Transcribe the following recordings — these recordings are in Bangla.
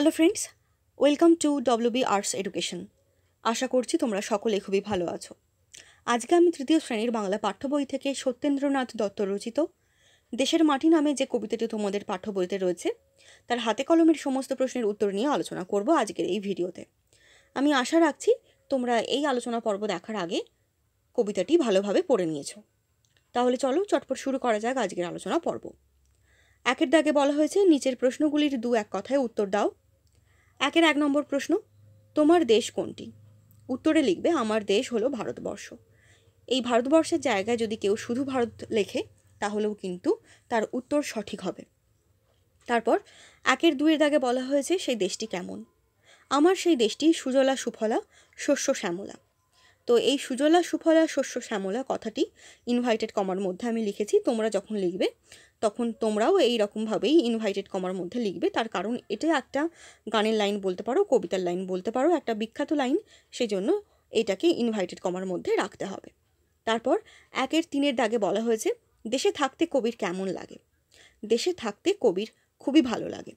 Hello friends, welcome to W B arts education. আশা করছি তোমরা সকলে খুবই ভালো আছো। আজকে আমি তৃতীয় শ্রেণীর বাংলা পাঠ্য বই থেকে সত্যেন্দ্রনাথ দত্ত রচিত দেশের মাটি নামে যে কবিতাটি তোমাদের পাঠ্য বইতে রয়েছে তার হাতে কলমের সমস্ত প্রশ্নের উত্তর নিয়ে আলোচনা করব আজকের এই ভিডিওতে। আমি আশা রাখছি তোমরা এই আলোচনা পর্ব দেখার আগে কবিতাটি ভালোভাবে পড়ে নিয়েছো। তাহলে চলো চটপট শুরু করা যাক আজকের আলোচনা পর্ব। একের দাগে বলা হয়েছে, নিচের প্রশ্নগুলির দু এক কথায় উত্তর দাও। একের 1 নম্বর প্রশ্ন, তোমার দেশ কোনটি? উত্তরে লিখবে, আমার দেশ হলো ভারতবর্ষ। এই ভারতবর্ষের জায়গায় যদি কেউ শুধু ভারত লেখে তাহলেও কিন্তু তার উত্তর সঠিক হবে। তারপর 1এর 2 দাগে বলা হয়েছে, সেই দেশটি কেমন? আমার সেই দেশটি সুজলা সুফলা শস্য শ্যামলা। তো এই সুজলা সুফলা শস্য শ্যামলা কথাটি ইনভাইটেড কমার মধ্যে আমি লিখেছি। তোমরা যখন লিখবে তখন তোমরাও এই রকমভাবেই ইনভাইটেড কমার মধ্যে লিখবে, তার কারণ এটা একটা গানের লাইন বলতে পারো, কবিতার লাইন বলতে পারো, একটা বিখ্যাত লাইন, সেই জন্য এটাকে ইনভাইটেড কমার মধ্যে রাখতে হবে। তারপর 1এর 3 দাগে বলা হয়েছে, দেশে থাকতে কবির কেমন লাগে? দেশে থাকতে কবির খুবই ভালো লাগে।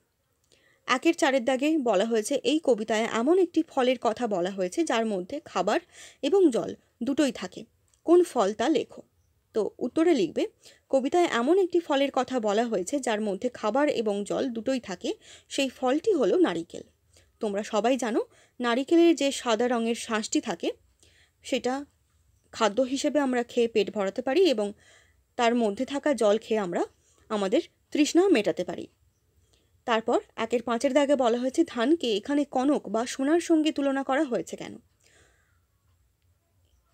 1এর 4 দাগে বলা হয়েছে, এই কবিতায় এমন একটি ফলের কথা বলা হয়েছে যার মধ্যে খাবার এবং জল দুটোই থাকে, কোন ফল তা লেখো। তো উত্তরে লিখবে, কবিতায় এমন একটি ফলের কথা বলা হয়েছে যার মধ্যে খাবার এবং জল দুটোই থাকে, সেই ফলটি হলো নারিকেল। তোমরা সবাই জানো নারিকেলের যে সাদা রঙের শাঁসটি থাকে সেটা খাদ্য হিসেবে আমরা খেয়ে পেট ভরাতে পারি এবং তার মধ্যে থাকা জল খেয়ে আমরা আমাদের তৃষ্ণা মেটাতে পারি। তারপর 1এর 5 দাগে বলা হয়েছে, ধানকে এখানে কনক বা সোনার সঙ্গে তুলনা করা হয়েছে কেন?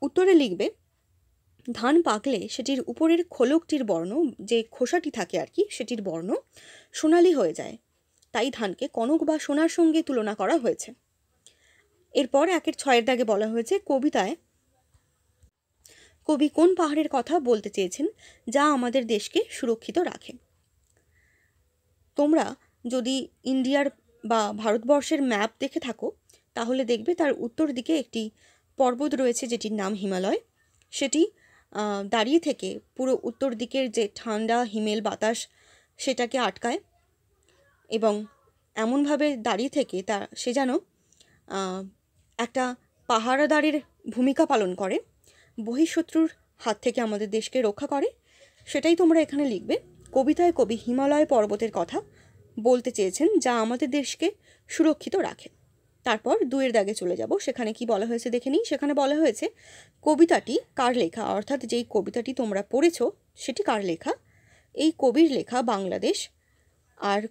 উত্তরে লিখবে, ধান পাকলে সেটির উপরের খোলকটির বর্ণ, যে খোসাটি থাকে আর কি, সেটির বর্ণ সোনালি হয়ে যায়, তাই ধানকে কনক বা সোনার সঙ্গে তুলনা করা হয়েছে। এরপর 1এর 6 দাগে বলা হয়েছে, কবিতায় কবি কোন পাহাড়ের কথা বলতে চেয়েছেন যা আমাদের দেশকে সুরক্ষিত রাখে? তোমরা যদি ইন্ডিয়ার বা ভারতবর্ষের ম্যাপ দেখে থাকো তাহলে দেখবে তার উত্তর দিকে একটি পর্বত রয়েছে যেটির নাম হিমালয়। সেটি দাঁড়িয়ে থেকে পুরো উত্তর দিকের যে ঠান্ডা হিমেল বাতাস সেটাকে আটকায় এবং এমনভাবে দাঁড়িয়ে থেকে সে যেন একটা পাহারাদারের ভূমিকা পালন করে, বহিঃশত্রুর হাত থেকে আমাদের দেশকে রক্ষা করে। সেটাই তোমরা এখানে লিখবে। কবিতায় কবি হিমালয় পর্বতের কথা বলতে চেয়েছেন যা আমাদের দেশকে সুরক্ষিত রাখে। তারপর 2 দাগে চলে যাব, সেখানে কি বলা হয়েছে দেখে নিই। সেখানে বলা হয়েছে, কবিতাটি কার লেখা? অর্থাৎ যেই কবিতাটি তোমরা পড়েছো সেটি কার লেখা? এই কবির লেখা বাংলাদেশ, আর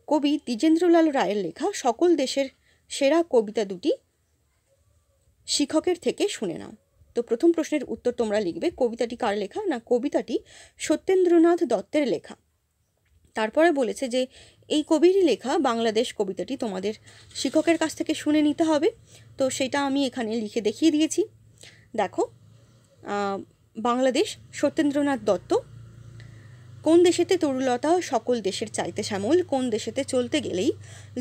কবি দ্বিজেন্দ্রলাল রায়ের লেখা সকল দেশের সেরা কবিতা দুটি শিক্ষকের থেকে শুনে নাও। তো প্রথম প্রশ্নের উত্তর তোমরা লিখবে, কবিতাটি কার লেখা? না, কবিতাটি সত্যেন্দ্রনাথ দত্তের লেখা। তারপরে বলেছে যে এই কবিরই লেখা বাংলাদেশ কবিতাটি তোমাদের শিক্ষকের কাছ থেকে শুনে নিতে হবে। তো সেটা আমি এখানে লিখে দেখিয়ে দিয়েছি। দেখো, বাংলাদেশ সত্যেন্দ্রনাথ দত্ত। কোন দেশেতে তরুলতা সকল দেশের চাইতে শ্যামল, কোন দেশেতে চলতে গেলেই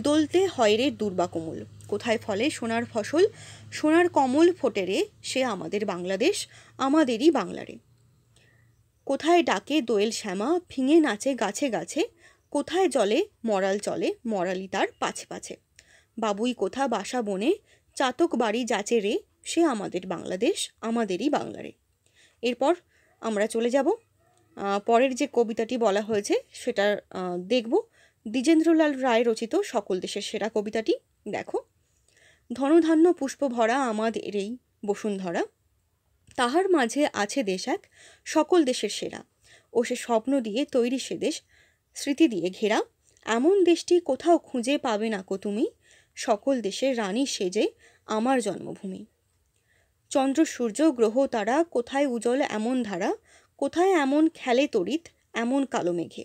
দলতে হয় রে দুর্বা কোমল, কোথায় ফলে সোনার ফসল সোনার কমল ফোটে রে, সে আমাদের বাংলাদেশ আমাদেরই বাংলারে। কোথায় ডাকে দোয়েল শ্যামা ফিঙে নাচে গাছে গাছে, কোথায় জলে মরাল চলে মরালি তার পাছে পাছে, বাবুই কোথা বাসা বনে চাতক বাড়ি যাচে রে, সে আমাদের বাংলাদেশ আমাদেরই বাংলারে। এরপর আমরা চলে যাব পরের যে কবিতাটি বলা হয়েছে সেটা দেখব, দ্বিজেন্দ্রলাল রায় রচিত সকল দেশের সেরা কবিতাটি। দেখো, ধনধান্য পুষ্প ভরা আমাদের এই বসুন্ধরা, তাহার মাঝে আছে দেশ এক সকল দেশের সেরা, ও সে স্বপ্ন দিয়ে তৈরি সে দেশ স্মৃতি দিয়ে ঘেরা, এমন দেশটি কোথাও খুঁজে পাবে না কো তুমি, সকল দেশের রানী সেজে আমার জন্মভূমি। চন্দ্র সূর্য গ্রহ তারা কোথায় উজ্জ্বল এমন ধারা, কোথায় এমন খেলে তড়িৎ এমন কালো মেঘে,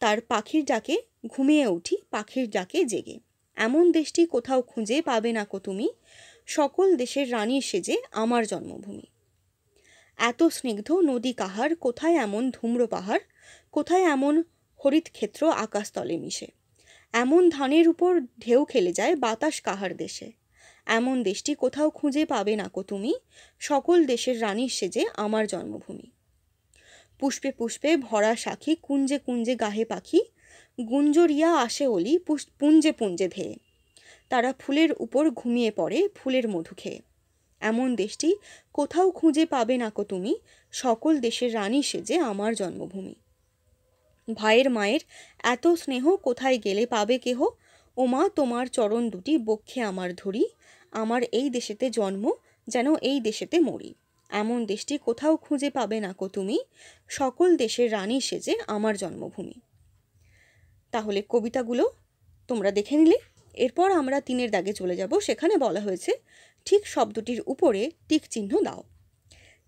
তার পাখির ডাকে ঘুমিয়ে উঠি পাখির ডাকে জেগে, এমন দেশটি কোথাও খুঁজে পাবে না কো তুমি, সকল দেশের রানী সেজে আমার জন্মভূমি। এত স্নিগ্ধ নদী কাহার, কোথায় এমন ধূম্র পাহাড়, কোথায় এমন হরিত ক্ষেত্র আকাশতলে মিশে, এমন ধানের উপর ঢেউ খেলে যায় বাতাস কাহার দেশে, এমন দেশটি কোথাও খুঁজে পাবে না কো তুমি, সকল দেশের রানী সেজে আমার জন্মভূমি। পুষ্পে পুষ্পে ভরা সাখী কুঞ্জে কুঞ্জে গাহে পাখি, গুঞ্জরিয়া আসে অলি পুঞ্জে পুঞ্জে ধেয়ে, তারা ফুলের উপর ঘুমিয়ে পড়ে ফুলের মধু খেয়ে। এমন দেশটি কোথাও খুঁজে পাবে না কো তুমি, সকল দেশের রানী সেজে আমার জন্মভূমি। ভাইয়ের মায়ের এত স্নেহ কোথায় গেলে পাবে কেহ, ও মা তোমার চরণ দুটি বক্ষে আমার ধরি, আমার এই দেশেতে জন্ম যেন এই দেশেতে মরি। এমন দেশটি কোথাও খুঁজে পাবে না কো তুমি, সকল দেশের রানী সেজে আমার জন্মভূমি। তাহলে কবিতাগুলো তোমরা দেখে নিলে। এরপর আমরা 3 দাগে চলে যাব। সেখানে বলা হয়েছে ঠিক শব্দটির উপরে টিক চিহ্ন দাও।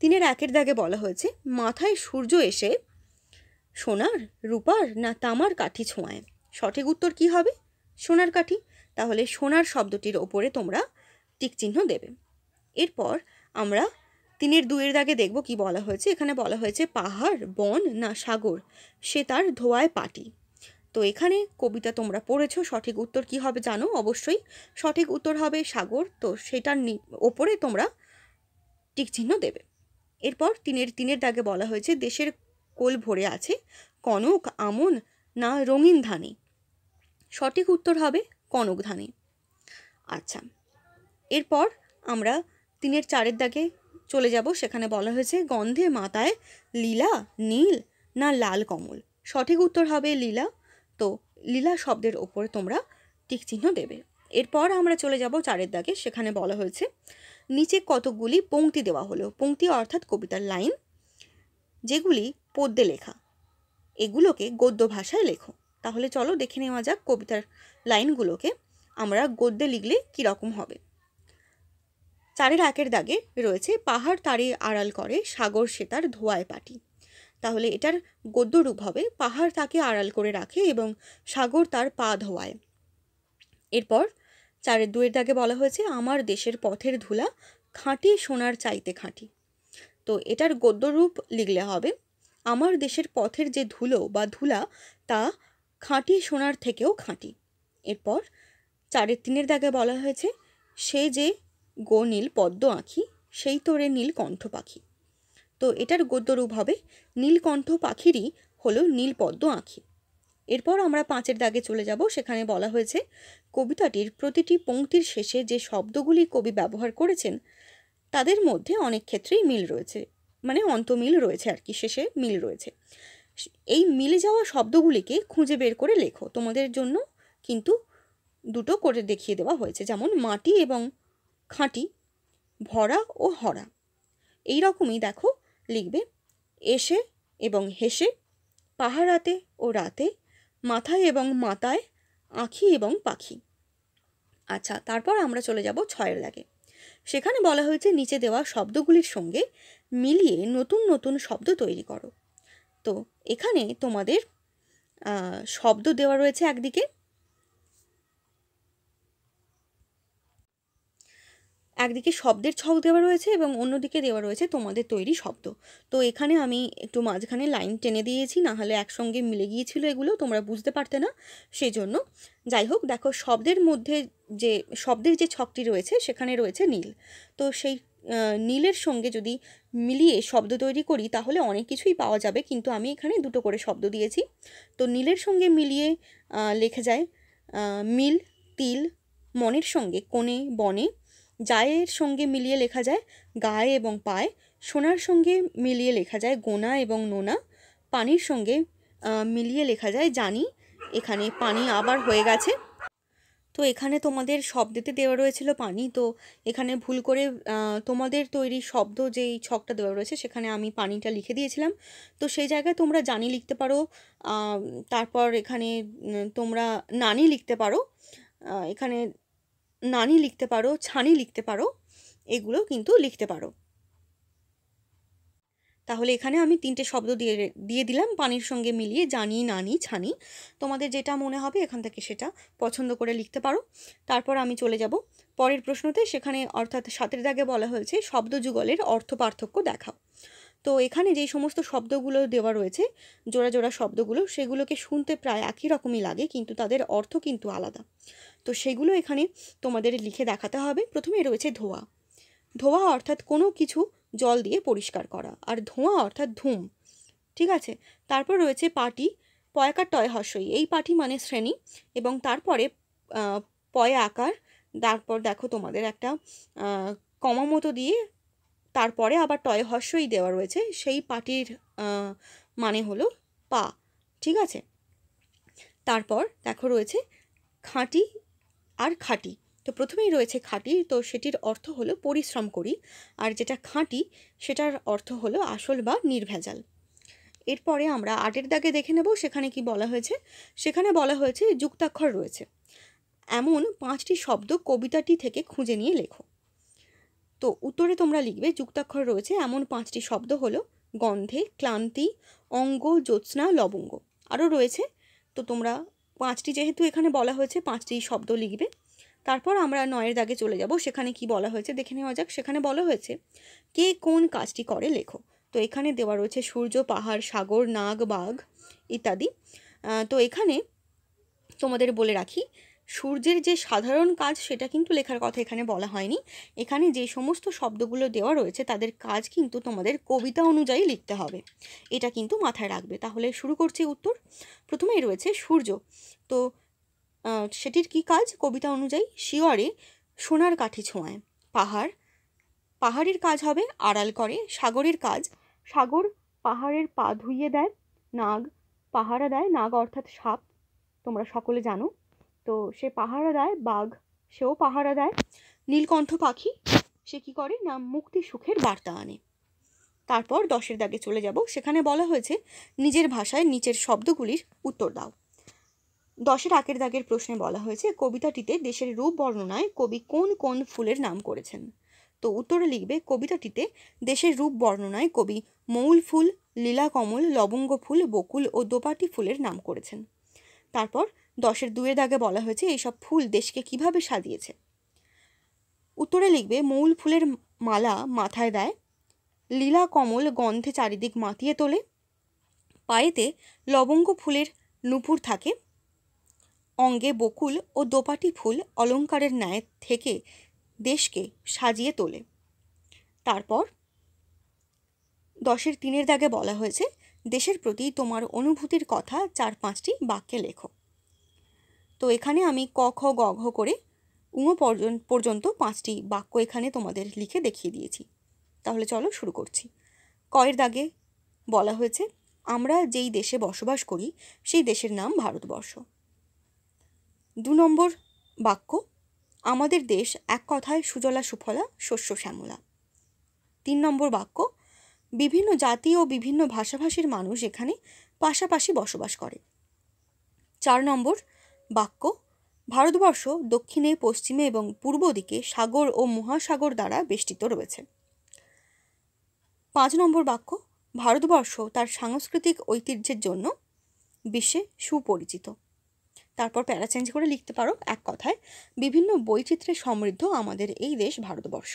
1 দাগে বলা হয়েছে মাথায় সূর্য এসে সোনার রূপার না তামার কাঠি ছোঁয়ায়। সঠিক উত্তর কি হবে? সোনার কাঠি। তাহলে সোনার শব্দটির ওপরে তোমরা টিক চিহ্ন দেবে। এরপর আমরা 2 দাগে দেখব কি বলা হয়েছে। এখানে বলা হয়েছে পাহাড় বন না সাগর সে তার ধোয়ায় পাটি। তো এখানে কবিতা তোমরা পড়েছো, সঠিক উত্তর কি হবে জানো? অবশ্যই সঠিক উত্তর হবে সাগর। তো সেটার ওপরে তোমরা টিক চিহ্ন দেবে। এরপর 3 দাগে বলা হয়েছে দেশের কোল ভরে আছে কনক আমন না রঙিন ধানে। সঠিক উত্তর হবে কনক ধানে। আচ্ছা, এরপর আমরা 4 দাগে চলে যাব। সেখানে বলা হয়েছে গন্ধে মাতায় লীলা নীল না লাল কমল। সঠিক উত্তর হবে লীলা। তো লীলা শব্দের ওপরে তোমরা টিক চিহ্ন দেবে। এরপর আমরা চলে যাব 4 দাগে। সেখানে বলা হয়েছে নিচে কতকগুলি পংক্তি দেওয়া হলো। পংক্তি অর্থাৎ কবিতার লাইন, যেগুলি পদ্যে লেখা, এগুলোকে গদ্য ভাষায় লেখো। তাহলে চলো দেখে নেওয়া যাক কবিতার লাইনগুলোকে আমরা গদ্যে লিখলে কীরকম হবে। 4 দাগে রয়েছে পাহাড় তারে আড়াল করে সাগর সে তার ধোয়ায় পাটি। তাহলে এটার গদ্য রূপ হবে পাহাড় তাকে আড়াল করে রাখে এবং সাগর তার পা ধোয়ায়। এরপর 4 দাগে বলা হয়েছে আমার দেশের পথের ধুলা খাঁটি সোনার চাইতে খাঁটি। তো এটার গদ্য রূপ লিখলে হবে আমার দেশের পথের যে ধুলো বা ধুলা তা খাঁটি সোনার থেকেও খাঁটি। এরপর 4 দাগে বলা হয়েছে সে যে গো নীল পদ্ম আঁখি সেই তোরে নীল কণ্ঠ পাখি। তো এটার গদ্য রূপ হবে নীলকণ্ঠ পাখিরই হলো নীল পদ্ম আঁখি। এরপর আমরা 5 দাগে চলে যাব। সেখানে বলা হয়েছে কবিতাটির প্রতিটি পংক্তির শেষে যে শব্দগুলি কবি ব্যবহার করেছেন তাদের মধ্যে অনেক ক্ষেত্রেই মিল রয়েছে, মানে অন্তমিল রয়েছে আর কি, শেষে মিল রয়েছে। এই মিলে যাওয়া শব্দগুলিকে খুঁজে বের করে লেখো। তোমাদের জন্য কিন্তু 2টো করে দেখিয়ে দেওয়া হয়েছে, যেমন মাটি এবং খাঁটি, ভরা ও হরা। এই রকমই দেখো লিখবে এসে এবং হেসে, পাহারাতে ও রাতে, মাথায় এবং মাতায়, আঁখি এবং পাখি। আচ্ছা, তারপর আমরা চলে যাব 6 দাগে। সেখানে বলা হয়েছে নিচে দেওয়া শব্দগুলির সঙ্গে মিলিয়ে নতুন নতুন শব্দ তৈরি করো। তো এখানে তোমাদের শব্দ দেওয়া রয়েছে, একদিকে শব্দের ছক দেওয়া রয়েছে এবং অন্যদিকে দেওয়া রয়েছে তোমাদের তৈরি শব্দ। তো এখানে আমি একটু মাঝখানে লাইন টেনে দিয়েছি, না হলে একসঙ্গে মিলে গিয়েছিল এগুলো, তোমরা বুঝতে পারতে না, সেই জন্য। যাই হোক, দেখো শব্দের মধ্যে যে শব্দের যে ছকটি রয়েছে সেখানে রয়েছে নীল। তো সেই নীলের সঙ্গে যদি মিলিয়ে শব্দ তৈরি করি তাহলে অনেক কিছুই পাওয়া যাবে, কিন্তু আমি এখানে 2টো করে শব্দ দিয়েছি। তো নীলের সঙ্গে মিলিয়ে লেখা যায় মিল তিল, মনের সঙ্গে কোণে বনে, জায়ের সঙ্গে মিলিয়ে লেখা যায় গায়ে এবং পায়ে, সোনার সঙ্গে মিলিয়ে লেখা যায় গোনা এবং নোনা, পানির সঙ্গে মিলিয়ে লেখা যায় জানি। এখানে পানি আবার হয়ে গেছে। তো এখানে তোমাদের শব্দেতে দেওয়া রয়েছিল পানি, তো এখানে ভুল করে তোমাদের তৈরি শব্দ যেই ছকটা দেওয়া রয়েছে সেখানে আমি পানিটা লিখে দিয়েছিলাম। তো সেই জায়গায় তোমরা জানি লিখতে পারো, তারপর এখানে তোমরা নানি লিখতে পারো, এখানে নানি লিখতে পারো, ছানি লিখতে পারো, এগুলো কিন্তু লিখতে পারো। তাহলে এখানে আমি 3টে শব্দ দিয়ে দিলাম পানির সঙ্গে মিলিয়ে জানি নানি ছানি। তোমাদের যেটা মনে হবে এখান থেকে সেটা পছন্দ করে লিখতে পারো। তারপর আমি চলে যাব পরের প্রশ্নতে। সেখানে অর্থাৎ 7 দাগে বলা হয়েছে শব্দ যুগলের অর্থ পার্থক্য দেখাও। তো এখানে যেই সমস্ত শব্দগুলো দেওয়া রয়েছে, জোড়া জোড়া শব্দগুলো, সেগুলোকে শুনতে প্রায় একই রকমই লাগে, কিন্তু তাদের অর্থ কিন্তু আলাদা। তো সেগুলো এখানে তোমাদের লিখে দেখাতে হবে। প্রথমে রয়েছে ধোয়া। ধোয়া অর্থাৎ কোনো কিছু জল দিয়ে পরিষ্কার করা, আর ধোঁয়া অর্থাৎ ধূম, ঠিক আছে। তারপর রয়েছে পাটি, পয়াকার টয় হস্যই, এই পাঠই মানে শ্রেণী, এবং তারপরে পয় আকার, তারপর দেখো তোমাদের একটা কমা মতো দিয়ে তারপরে আবার টয় হস্যই দেওয়া রয়েছে, সেই পাটির মানে হলো পা। ঠিক আছে, তারপর দেখো রয়েছে খাঁটি আর খাঁটি। তো প্রথমেই রয়েছে খাঁটি, তো সেটির অর্থ হলো পরিশ্রম করি, আর যেটা খাঁটি সেটার অর্থ হলো আসল বা নির্ভেজাল। এরপরে আমরা 8 দাগে দেখে নেব সেখানে কি বলা হয়েছে। সেখানে বলা হয়েছে যুক্তাক্ষর রয়েছে এমন 5টি শব্দ কবিতাটি থেকে খুঁজে নিয়ে লেখো। তো উত্তরে তোমরা লিখবে যুক্তাক্ষর রয়েছে এমন 5টি শব্দ হলো গন্ধে, ক্লান্তি, অঙ্গ, জ্যোৎস্না, লবঙ্গ। আরও রয়েছে, তো তোমরা 5টি যেহেতু এখানে বলা হয়েছে 5টি শব্দ লিখবে। তারপর আমরা 9 দাগে চলে যাব, সেখানে কি বলা হয়েছে দেখে নেওয়া যাক। সেখানে বলা হয়েছে কে কোন কাজটি করে লেখো। তো এখানে দেওয়া রয়েছে সূর্য, পাহাড়, সাগর, নাগ, বাঘ ইত্যাদি। তো এখানে তোমাদের বলে রাখি, সূর্যের যে সাধারণ কাজ সেটা কিন্তু লেখার কথা এখানে বলা হয়নি। এখানে যে সমস্ত শব্দগুলো দেওয়া রয়েছে তাদের কাজ কিন্তু তোমাদের কবিতা অনুযায়ী লিখতে হবে, এটা কিন্তু মাথায় রাখবে। তাহলে শুরু করছি উত্তর। প্রথমেই রয়েছে সূর্য, তো সেটির কি কাজ কবিতা অনুযায়ী? শিয়রে সোনার কাঠি ছোঁয়ায়। পাহাড়, পাহাড়ের কাজ হবে আড়াল করে। সাগরের কাজ, সাগর পাহাড়ের পা ধুইয়ে দেয়। নাগ, পাহারা দেয়। নাগ অর্থাৎ সাপ, তোমরা সকলে জানো, তো সে পাহারা দেয়। বাঘ, সেও পাহারা দেয়। নীলকণ্ঠ পাখি, সে কি করে না মুক্তি সুখের বার্তা আনে। তারপর 10 দাগে চলে যাব, সেখানে বলা হয়েছে নিজের ভাষায় নিচের শব্দগুলির উত্তর দাও। 10 দাগের প্রশ্নে বলা হয়েছে কবিতাটিতে দেশের রূপ বর্ণনায় কবি কোন কোন ফুলের নাম করেছেন। তো উত্তরে লিখবে কবিতাটিতে দেশের রূপ বর্ণনায় কবি মৌল ফুল, লীলাকমল, লবঙ্গ ফুল, বকুল ও দোপাটি ফুলের নাম করেছেন। তারপর 10-2 দাগে বলা হয়েছে এইসব ফুল দেশকে কিভাবে সাজিয়েছে। উত্তরে লিখবে মৌল ফুলের মালা মাথায় দেয়, লীলা কমল গন্ধে চারিদিক মাতিয়ে তোলে, পায়েতে লবঙ্গ ফুলের নূপুর থাকে, অঙ্গে বকুল ও দোপাটি ফুল অলঙ্কারের ন্যায় থেকে দেশকে সাজিয়ে তোলে। তারপর 10-3 দাগে বলা হয়েছে দেশের প্রতি তোমার অনুভূতির কথা 4-5টি বাক্যে লেখো। তো এখানে আমি ক খ গ ঘ করে পর্যন্ত 5টি বাক্য এখানে তোমাদের লিখে দেখিয়ে দিয়েছি। তাহলে চলো শুরু করছি। কয়ের দাগে বলা হয়েছে আমরা যেই দেশে বসবাস করি সেই দেশের নাম ভারতবর্ষ। 2 নম্বর বাক্য আমাদের দেশ এক কথায় সুজলা সুফলা শস্য শ্যামলা। 3 নম্বর বাক্য বিভিন্ন জাতি ও বিভিন্ন ভাষাভাষীর মানুষ এখানে পাশাপাশি বসবাস করে। 4 নম্বর বাক্য ভারতবর্ষ দক্ষিণে, পশ্চিমে এবং পূর্ব দিকে সাগর ও মহাসাগর দ্বারা বেষ্টিত রয়েছে। 5 নম্বর বাক্য ভারতবর্ষ তার সাংস্কৃতিক ঐতিহ্যের জন্য বিশ্বে সুপরিচিত। তারপর প্যারা চেঞ্জ করে লিখতে পারো এক কথায় বিভিন্ন বৈচিত্র্যে সমৃদ্ধ আমাদের এই দেশ ভারতবর্ষ।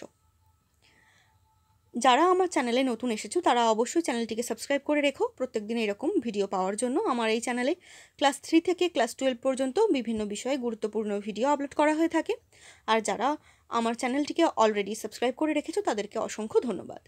যারা আমার চ্যানেলে নতুন এসেছো তারা অবশ্যই চ্যানেলটিকে সাবস্ক্রাইব করে রেখো প্রত্যেকদিন এরকম ভিডিও পাওয়ার জন্য। আমার এই চ্যানেলে ক্লাস 3 থেকে ক্লাস 12 পর্যন্ত বিভিন্ন বিষয়ে গুরুত্বপূর্ণ ভিডিও আপলোড করা হয়ে থাকে। আর যারা আমার চ্যানেলটিকে অলরেডি সাবস্ক্রাইব করে রেখেছো তাদেরকে অসংখ্য ধন্যবাদ।